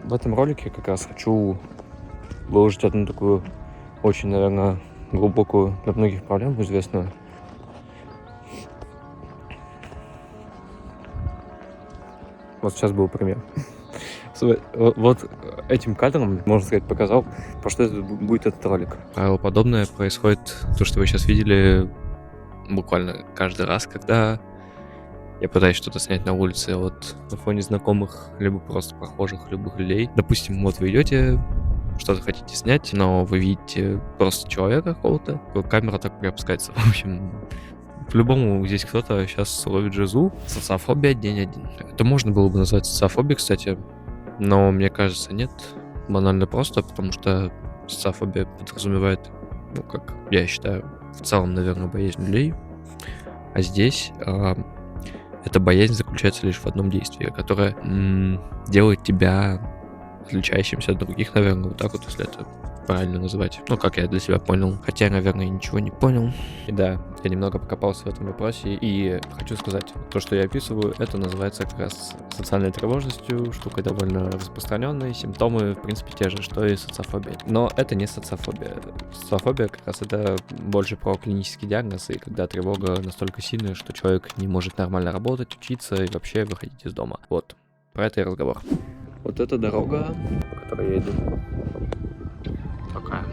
В этом ролике как раз хочу выложить одну такую очень, наверное, глубокую для многих проблему известную. Вот сейчас был пример. Вот этим кадром, можно сказать, показал, про что это будет этот ролик. Подобное происходит, то, что вы сейчас видели, буквально каждый раз, когда я пытаюсь что-то снять на улице, вот на фоне знакомых, либо просто прохожих, любых людей. Допустим, вот вы идете, что-то хотите снять, но вы видите просто человека какого-то, камера так приопускается. В общем, по-любому здесь кто-то сейчас ловит жизу. Социофобия день один. Это можно было бы назвать социофобией, кстати, но мне кажется, нет. Банально просто, потому что социофобия подразумевает, как я считаю, в целом, наверное, боязнь людей. А здесь эта боязнь заключается лишь в одном действии, которое делает тебя отличающимся от других, наверное, вот так вот, если это правильно называть. Как я для себя понял. Хотя, наверное, ничего не понял. И да, я немного покопался в этом вопросе, и хочу сказать, то, что я описываю, это называется как раз социальной тревожностью, штукой довольно распространенной. Симптомы, в принципе, те же, что и социофобия. Но это не социофобия. Социофобия как раз это больше про клинический диагноз, и когда тревога настолько сильная, что человек не может нормально работать, учиться и вообще выходить из дома. Вот, про это и разговор. Вот эта дорога, по которой я иду, такая.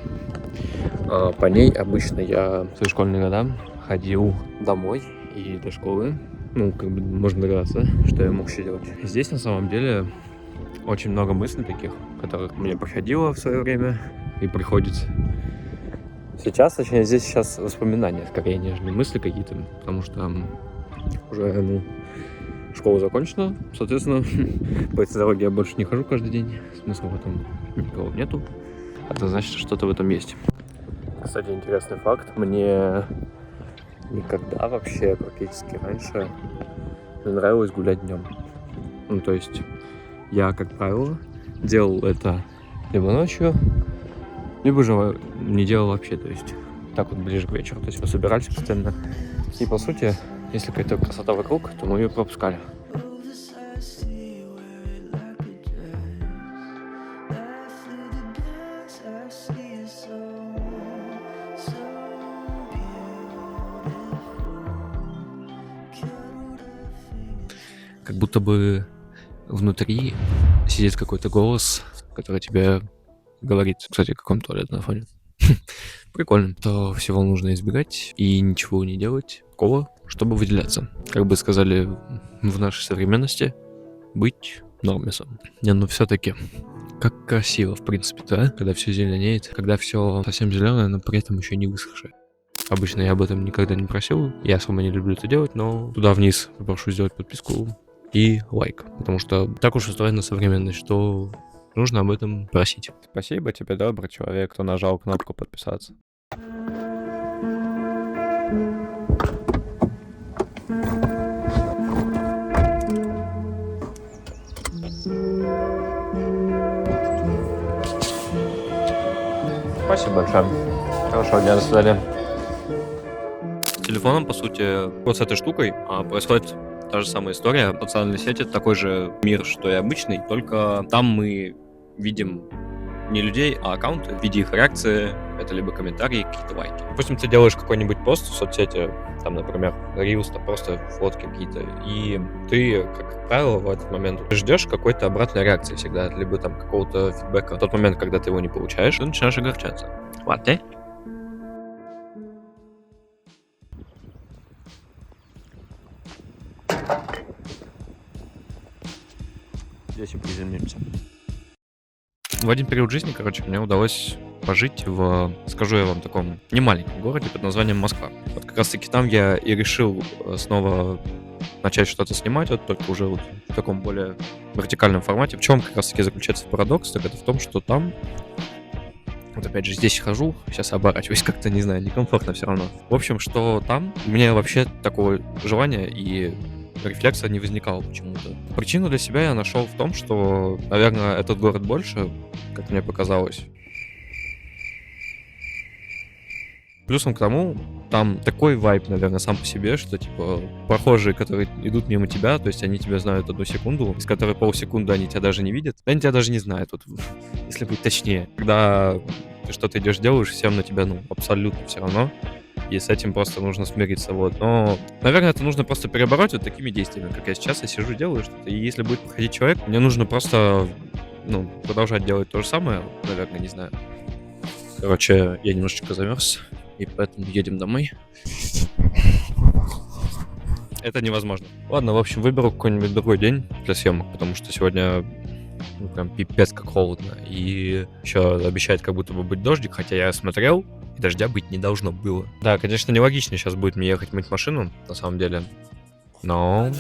По ней обычно я в свои школьные года ходил домой и до школы. Можно догадаться, что я мог еще делать. Здесь на самом деле очень много мыслей таких, которых мне приходило в свое время и приходится сейчас. Точнее, здесь сейчас воспоминания скорее, нежели мысли какие-то, потому что уже, школа закончена, соответственно, по этой дороге я больше не хожу каждый день. Смысла в этом никого нету. Это значит, что что-то в этом есть. Кстати, интересный факт. Мне никогда вообще практически раньше не нравилось гулять днем. То есть я, как правило, делал это либо ночью, либо же не делал вообще. То есть так вот ближе к вечеру. То есть мы собирались постоянно. И по сути, если какая-то красота вокруг, то мы ее пропускали. Как будто бы внутри сидит какой-то голос, который тебе говорит, кстати, о каком туалете на фоне. Прикольно. То всего нужно избегать и ничего не делать такого, чтобы выделяться. Как бы сказали в нашей современности, быть нормисом. Все-таки как красиво, в принципе, да? Когда все зеленеет, когда все совсем зеленое, но при этом еще не высохшее. Обычно я об этом никогда не просил, я особо не люблю это делать, но туда вниз попрошу сделать подписку и лайк, потому что так уж устроена современность, что нужно об этом просить. Спасибо тебе, добрый человек, кто нажал кнопку подписаться. Спасибо большое. Хорошего дня, до свидания. Телефоном, по сути, вот с этой штукой происходит та же самая история. Социальные сети — такой же мир, что и обычный, только там мы видим не людей, а аккаунты, в виде их реакции. Это либо комментарии, какие-то лайки. Допустим, ты делаешь какой-нибудь пост в соцсети, там, например, Reels, там просто фотки какие-то, и ты, как правило, в этот момент ждешь какой-то обратной реакции всегда, либо там какого-то фидбэка. В тот момент, когда ты его не получаешь, ты начинаешь огорчаться. Ладно? Здесь и приземлимся. В один период жизни, мне удалось пожить в, скажу я вам, таком немаленьком городе под названием Москва. Вот как раз таки там я и решил снова начать что-то снимать, вот только уже вот в таком более вертикальном формате. В чем как раз таки заключается парадокс, так это в том, что там, вот опять же, здесь хожу, сейчас оборачиваюсь, как-то, не знаю, некомфортно все равно. В общем, что там у меня вообще такого желания и рефлекса не возникало почему-то. Причину для себя я нашел в том, что, наверное, этот город больше, как мне показалось. Плюсом к тому, там такой вайб, наверное, сам по себе, что, типа, прохожие, которые идут мимо тебя, то есть они тебя знают 1 секунду, из которой полсекунды они тебя даже не видят, они тебя даже не знают, вот, если быть точнее. Когда ты что-то идешь делаешь, всем на тебя, абсолютно все равно, и с этим просто нужно смириться, вот. Но, наверное, это нужно просто перебороть вот такими действиями, как я сейчас, я сижу, делаю что-то, и если будет проходить человек, мне нужно просто, продолжать делать то же самое, наверное, не знаю. Короче, я немножечко замерз, и поэтому едем домой. Это невозможно. Ладно, в общем, выберу какой-нибудь другой день для съемок, потому что сегодня прям пипец как холодно. И еще обещает как будто бы быть дождик, хотя я смотрел, и дождя быть не должно было. Да, конечно, нелогично сейчас будет мне ехать мыть машину, на самом деле. Но...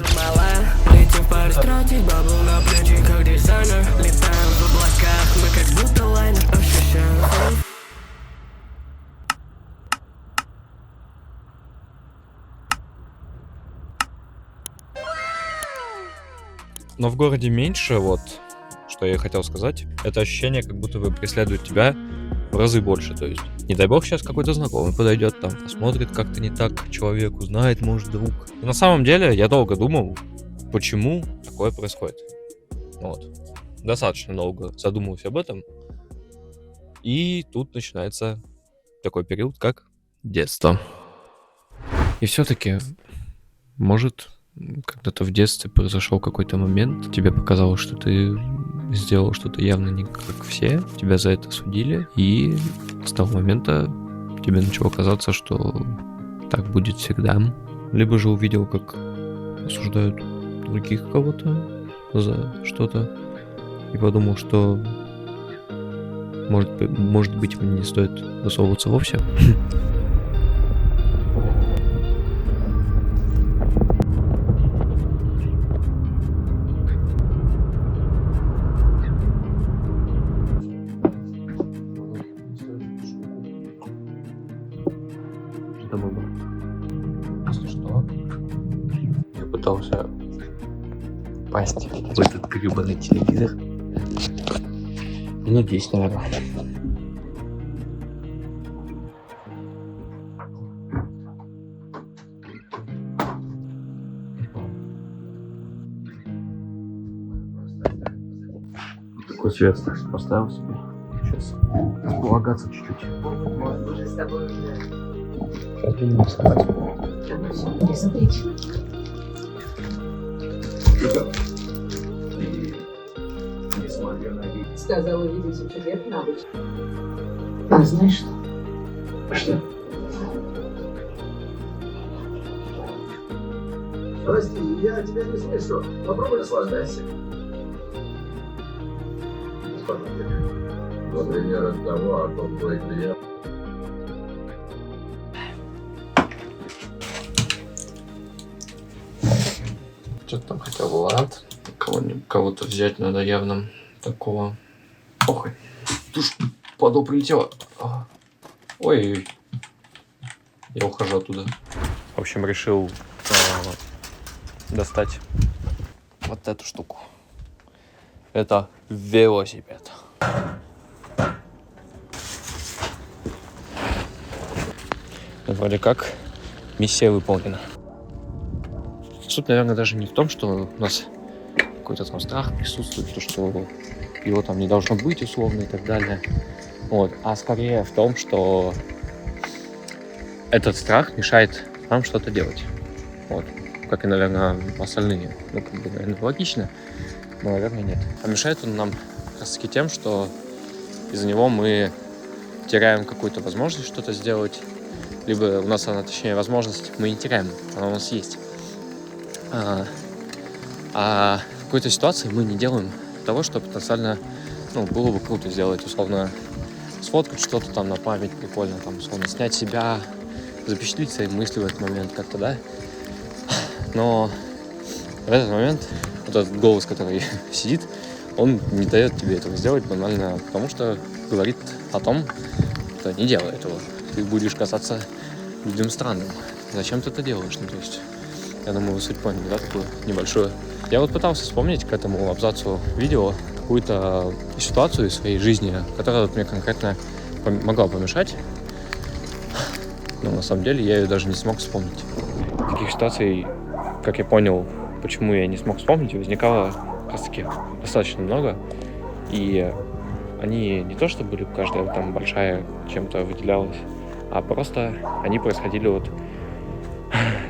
Но в городе меньше, вот, что я и хотел сказать. Это ощущение, как будто бы преследует тебя в разы больше. То есть, не дай бог, сейчас какой-то знакомый подойдет, там, посмотрит как-то не так к человеку, знает, может, друг. И на самом деле, я долго думал, почему такое происходит. Вот. Достаточно долго задумывался об этом. И тут начинается такой период, как детство. И все-таки, может... Когда-то в детстве произошел какой-то момент, тебе показалось, что ты сделал что-то явно не как все, тебя за это судили, и с того момента тебе начало казаться, что так будет всегда. Либо же увидел, как осуждают других кого-то за что-то, и подумал, что может быть мне не стоит высовываться вовсе. Если что, я пытался попасть в этот гребаный телевизор. Минут 10, наверное. Такой цвет поставил себе. Сейчас располагаться чуть-чуть. Мы же с тобой уже... Сейчас будем вставать. Не смотрите. Сказала видеть в четверг на ночь. А знаешь что? Что? Прости, я тебя не слышу. Попробуй наслаждайся. Например, от того, о том твой клиент. Что-то там хотел Валорант. Кого-то взять надо явно такого. Ох, туш, падал, прилетело. Ой, я ухожу оттуда. В общем, решил достать вот эту штуку. Это велосипед. Вроде как миссия выполнена. Суть, наверное, даже не в том, что у нас какой-то там страх присутствует, то, что его там не должно быть условно и так далее. Вот. А скорее в том, что этот страх мешает нам что-то делать. Вот. Как и, наверное, остальные. Наверное, логично, но, наверное, нет. А мешает он нам как раз таки тем, что из-за него мы теряем какую-то возможность что-то сделать. Либо у нас она, точнее, возможность мы не теряем, она у нас есть. А в какой-то ситуации мы не делаем того, что потенциально, было бы круто сделать, условно, сфоткать что-то там на память прикольно, там, условно, снять себя, запечатлеть свои мысли в этот момент как-то, да. Но в этот момент вот этот голос, который сидит, он не дает тебе этого сделать банально, потому что говорит о том, что не делай этого. Ты будешь казаться людям странным. Зачем ты это делаешь? То есть, я думаю, вы суть поняли, да, такую небольшую. Я вот пытался вспомнить к этому абзацу видео какую-то ситуацию из своей жизни, которая вот мне конкретно могла помешать. Но на самом деле я ее даже не смог вспомнить. Таких ситуаций, как я понял, почему я не смог вспомнить, возникало как раз таки достаточно много. И они не то, что были каждая там большая, чем-то выделялась, а просто они происходили вот,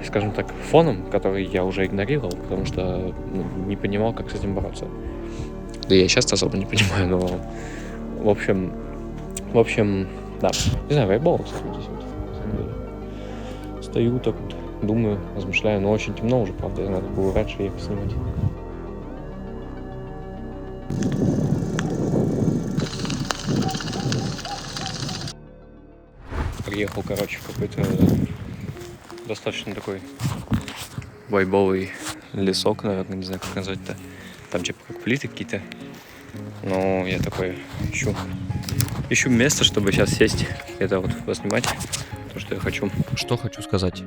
скажем так, фоном, который я уже игнорировал, потому что не понимал, как с этим бороться. Да я сейчас особо не понимаю, но в общем, да. Не знаю, вайбово, кстати, здесь вот, на самом деле. Стою так вот, думаю, размышляю, но очень темно уже, правда, и надо было раньше ехать снимать. Приехал, короче, в какой-то достаточно такой вайбовый лесок, наверное, не знаю, как назвать-то. Там типа как плиты какие-то. Но я такой ищу место, чтобы сейчас сесть и это вот поснимать то, что я хочу. Что хочу сказать.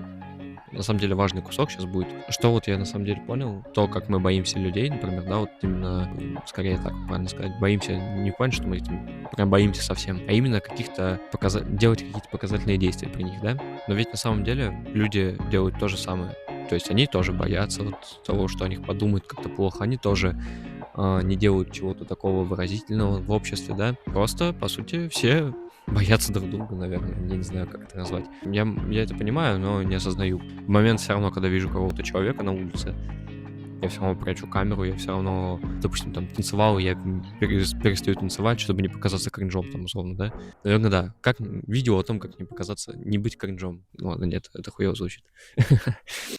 На самом деле важный кусок сейчас будет. Что вот я на самом деле понял, то, как мы боимся людей, например, да, вот именно, скорее так правильно сказать, боимся не в плане, что мы этим прям боимся совсем, а именно каких-то делать какие-то показательные действия при них, да. Но ведь на самом деле люди делают то же самое. То есть они тоже боятся вот того, что о них подумают как-то плохо, они тоже не делают чего-то такого выразительного в обществе, да. Просто, по сути, все боятся друг друга, наверное. Я не знаю, как это назвать. Я это понимаю, но не осознаю. В момент все равно, когда вижу какого-то человека на улице, я все равно прячу камеру, я все равно, допустим, там танцевал, я перестаю танцевать, чтобы не показаться кринжом, там, условно, да. Наверное, да. Как видео о том, как не показаться, не быть кринжом. Ну, ладно, нет, это хуево звучит.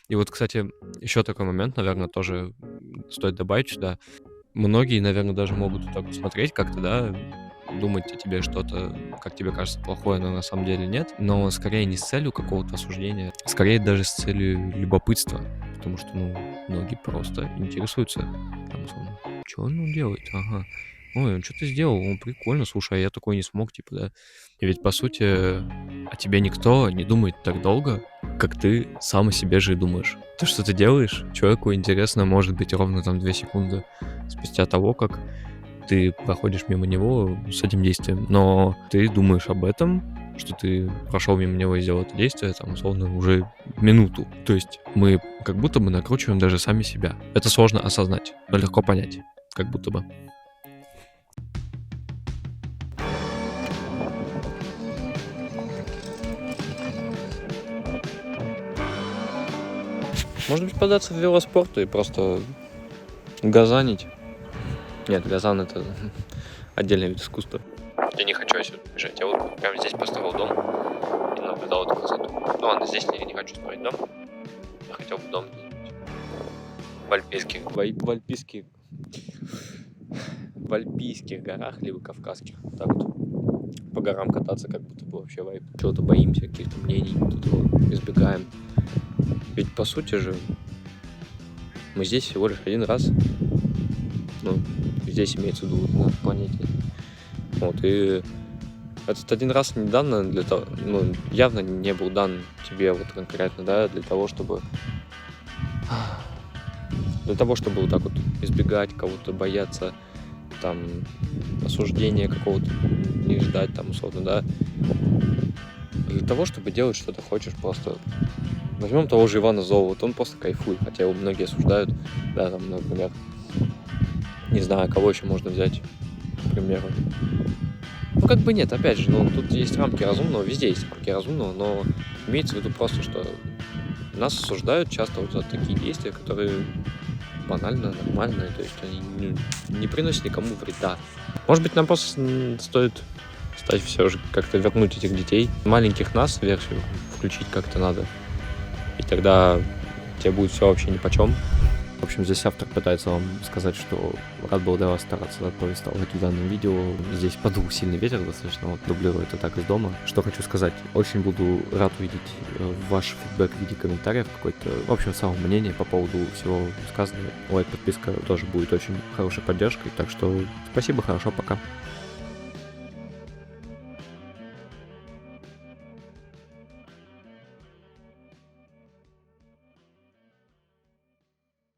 И вот, кстати, еще такой момент, наверное, тоже стоит добавить сюда. Многие, наверное, даже могут вот так вот смотреть как-то, да, думать о тебе что-то, как тебе кажется, плохое, но на самом деле нет. Но скорее не с целью какого-то осуждения, скорее даже с целью любопытства. Потому что, многие просто интересуются. Там, условно, что он делает? Ага. Ой, он что-то сделал, прикольно, слушай, а я такой не смог, типа, да. И ведь, по сути, о тебе никто не думает так долго, как ты сам о себе же и думаешь. То, что ты делаешь, человеку интересно может быть ровно там 2 секунды спустя того, как ты проходишь мимо него с этим действием, но ты думаешь об этом, что ты прошел мимо него и сделал это действие, там, условно, уже минуту. То есть мы как будто бы накручиваем даже сами себя. Это сложно осознать, но легко понять, как будто бы. Может быть, податься в велоспорт и просто газанить. Нет, газан — это отдельный вид искусства. Я не хочу отсюда бежать. Я вот прямо здесь построил дом и наблюдал эту красоту. Ну ладно, здесь я не хочу строить дом. Я хотел бы дом где-нибудь в альпийских горах, либо кавказских. Вот так вот по горам кататься, как будто бы вообще вайп. Чего-то боимся, каких-то мнений, тут его избегаем. Ведь по сути же мы здесь всего лишь один раз. Ну, здесь имеется в виду на планете. Вот, и этот один раз не дан для того, явно не был дан тебе вот конкретно, да, для того, чтобы вот так вот избегать кого-то, бояться, там, осуждения какого-то не ждать, там, условно, да. Для того, чтобы делать, что ты хочешь, просто возьмем того же Ивана Зова, вот он просто кайфует, хотя его многие осуждают, да, там, например, не знаю, кого еще можно взять, к примеру. Ну, как бы нет, опять же, тут есть рамки разумного, везде есть рамки разумного, но имеется в виду просто, что нас осуждают часто вот за такие действия, которые банально, нормальные, то есть они не приносят никому вреда. Может быть, нам просто стоит стать все же, как-то вернуть этих детей, маленьких нас, версию включить как-то надо, и тогда тебе будет все вообще нипочем. В общем, здесь автор пытается вам сказать, что рад был для вас стараться повествовать в данном видео. Здесь подул сильный ветер достаточно, вот дублирую это так из дома. Что хочу сказать, очень буду рад увидеть ваш фидбэк в виде комментариев, какое-то, в общем, самое мнение по поводу всего сказанного. Лайк, подписка тоже будет очень хорошей поддержкой, так что спасибо, хорошо, пока.